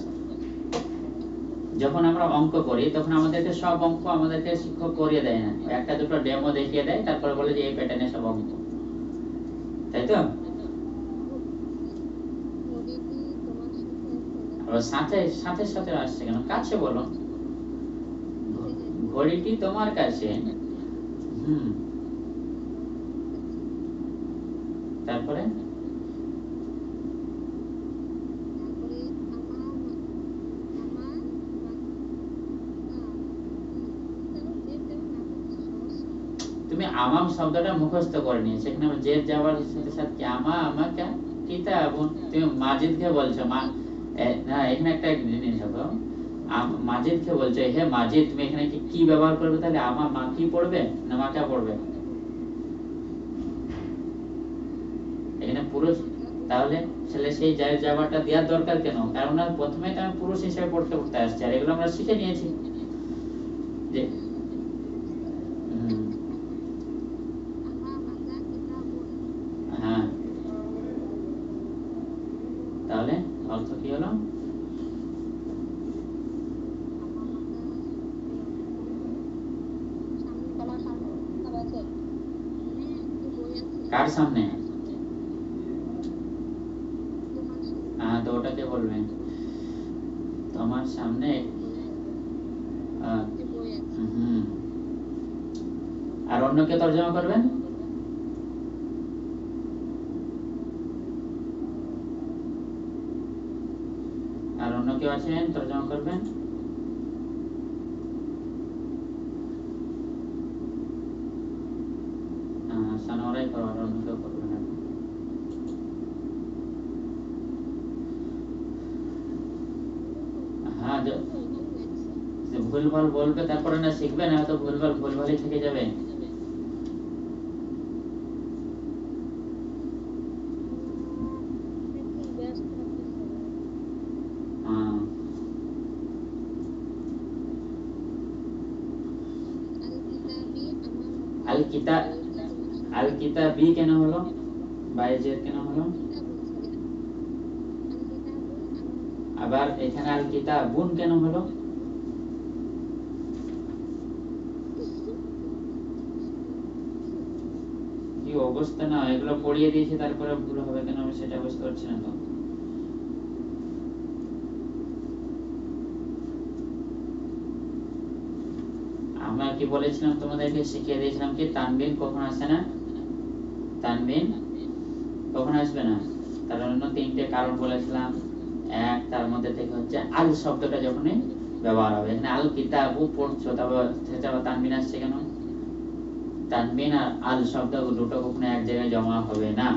যখন আমরা অঙ্ক করি তখন আমাদেরকে সব অঙ্ক আমাদেরকে শিক্ষক করিয়ে দেয় না, একটা দুটো ডেমো দেখিয়ে দেয়, তারপরে বলে যে এই প্যাটার্নে সব অঙ্ক, তাই তো? সাথে সাথে সাথে আসছে কেন? কাছে বলো, ঘড়িটি তোমার কাছে। তারপরে তুমি আমাম শব্দটা মুখস্থ করে নিয়েছো, এখানে জেদ যাওয়ার সাথে সাথে কি আমা আমাকে কিতাবুন, তুমি মাজিদকে বলছো না, এখানে একটা জিনিস হলো, মাজিদকে বলছো হে মাজিদ, তুমি এখানে কি ব্যবহার করবে? তাহলে আমার মা কি পড়বে না মাকে পড়বে? এখানে পুরুষ, তাহলে ছেলে সেই জায়গাটা দেওয়ার দরকার কেন? কারণ প্রথমে তো আমি পুরুষ হিসেবে পড়তে পড়তে আসছি, আর এগুলো আমরা শিখে নিয়েছি যে হ্যাঁ, তাহলে অর্থ কি হলো? কার সামনে? হ্যাঁ, তো ওটাকে বলবেন তোমার সামনে। আর অন্যকে তর্জমা করবেন? আর অন্য কেউ আছেন তর্জমা করবেন? সানোয়ারাই করো, আর অন্য কেউ করবে না। হ্যাঁ, ভুলভাল বলবে তারপরে না শিখবে, না তো ভুলভালই থেকে যাবে। আল কিতাবি কেন হলো? বাইজের কেন হলো? আবার এখানে আল কিতাবুন কেন হলো? কি অবস্থা না, এগুলো পড়িয়ে দিয়েছি তারপরে ভুল হবে কেন আমি সেটা বুঝতে পারছি না। তো আমরা কি বলেছিলাম তোমাদেরকে, শিখিয়ে দিয়েছিলাম কি তানবিন কখন আসে না? তানবিন কখন আসবে না? তার জন্য তিনটে কারণ বলেছিলাম। এক, তার মধ্যে থেকে হচ্ছে আল শব্দটা যখনই ব্যবহার হবে, এখানে আল কিতাবু পড়ছো, তারপর তানবিন আসছে কেন? তানবিন আর আল শব্দ দুটো কখনো এক জায়গায় জমা হবে না।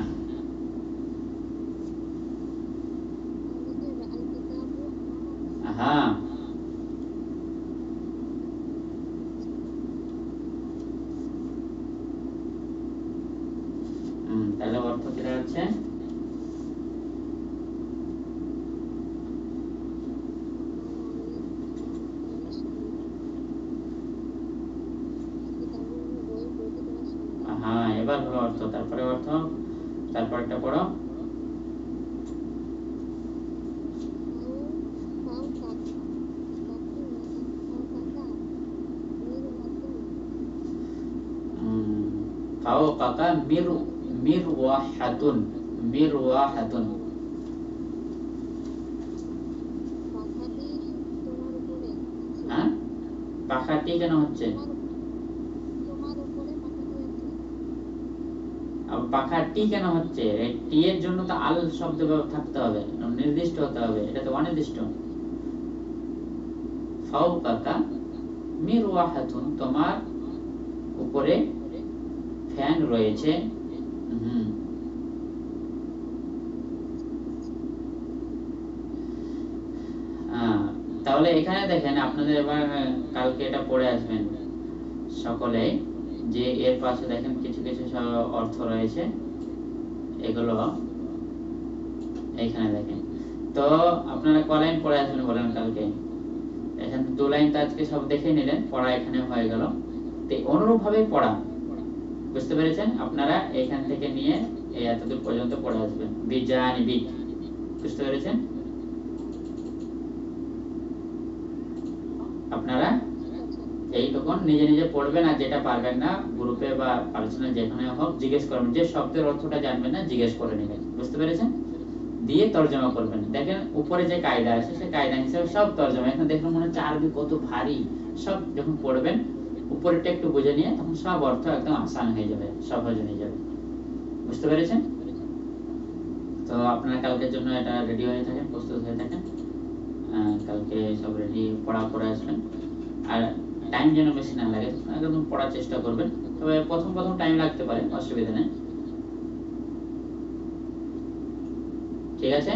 হ্যাঁ, তাহলে অর্থ কি দাঁড়াচ্ছে? হ্যাঁ, এবার হলো অর্থ, তারপরে অর্থ, তারপরটা পড়ো। ফাওকাকা মিরওয়াহাতুন, মিরওয়াহাতুন। হ্যাঁ, পাখাটি কেন হচ্ছে? পাখাটি কেন হচ্ছে? টি এর জন্য তো আল শব্দ থাকতে হবে, নির্দিষ্ট হতে হবে, এটা তো অনির্দিষ্ট। ফাওকাকা মিরওয়াহাতুন, তোমার উপরে ফ্যান রয়েছে। তাহলে এখানে দেখেন আপনাদের, এবার কালকে এটা পড়ে আসবেন সকলে, যে এর পাশে দেখেন কিছু কিছু অর্থ রয়েছে, এগুলো এখানে দেখেন। তো আপনারা ক লাইন পড়ে আসবেন বলেন কালকে? এখানে 2 লাইন তো আজকে সব দেখে নিলেন, পড়া এখানে হয়ে গেল। তো অনুরূপ ভাবে পড়া, বুঝতে পেরেছেন? আপনারা এখান থেকে নিয়ে এই এতদূর পর্যন্ত পড়ে আসবেন, বিজানিবি, বুঝতে পেরেছেন? আপনারা এইটুকুন নিজে নিজে পড়বেন, আর যেটা পারবেন না গ্রুপে বা পার্সোনাল যেখানে হোক জিজ্ঞেস করবেন, যে শব্দের অর্থটা জানবেন না জিজ্ঞেস করে নেবেন, বুঝতে পেরেছেন? দিয়ে তর্জমা করবেন। দেখেন উপরে যে কায়দা আছে সেই কায়দা হিসেবে সব তর্জমা, এখন দেখুন মনে হচ্ছে আরবি কত ভারী, সব যখন পড়বেন উপরেরটা একটু বুঝে নিয়ে তখন সব অর্থ একদম আসান হয়ে যাবে, সহজ হয়ে যাবে, বুঝতে পেরেছেন? তো আপনারা কালকের জন্য এটা রেডি হয়ে থাকেন, প্রস্তুত হয়ে থাকেন, কালকে সব রেডি পড়া করে আসবেন। আর টাইম যেন বেশি না লাগে, একদম পড়ার চেষ্টা করবেন, তবে প্রথম টাইম লাগতে পারে, অসুবিধা নেই। ঠিক আছে,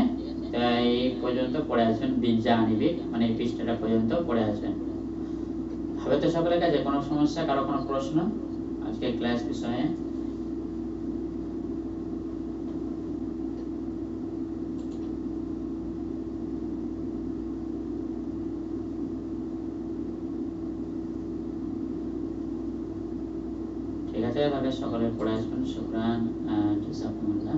তো এই পর্যন্ত পড়ে আসবেন, বিজ্জা আনিবিক মানে এই পৃষ্ঠাটা পর্যন্ত পড়ে আসবেন। হবে তো সকলের কাছে? কোনো সমস্যা, কারো কোনো প্রশ্ন আজকে ক্লাস বিষয়ে? ঠিক আছে, তাহলে সকলে পড়ে আসবেন। শুকরান, জাযাকুমুল্লাহ।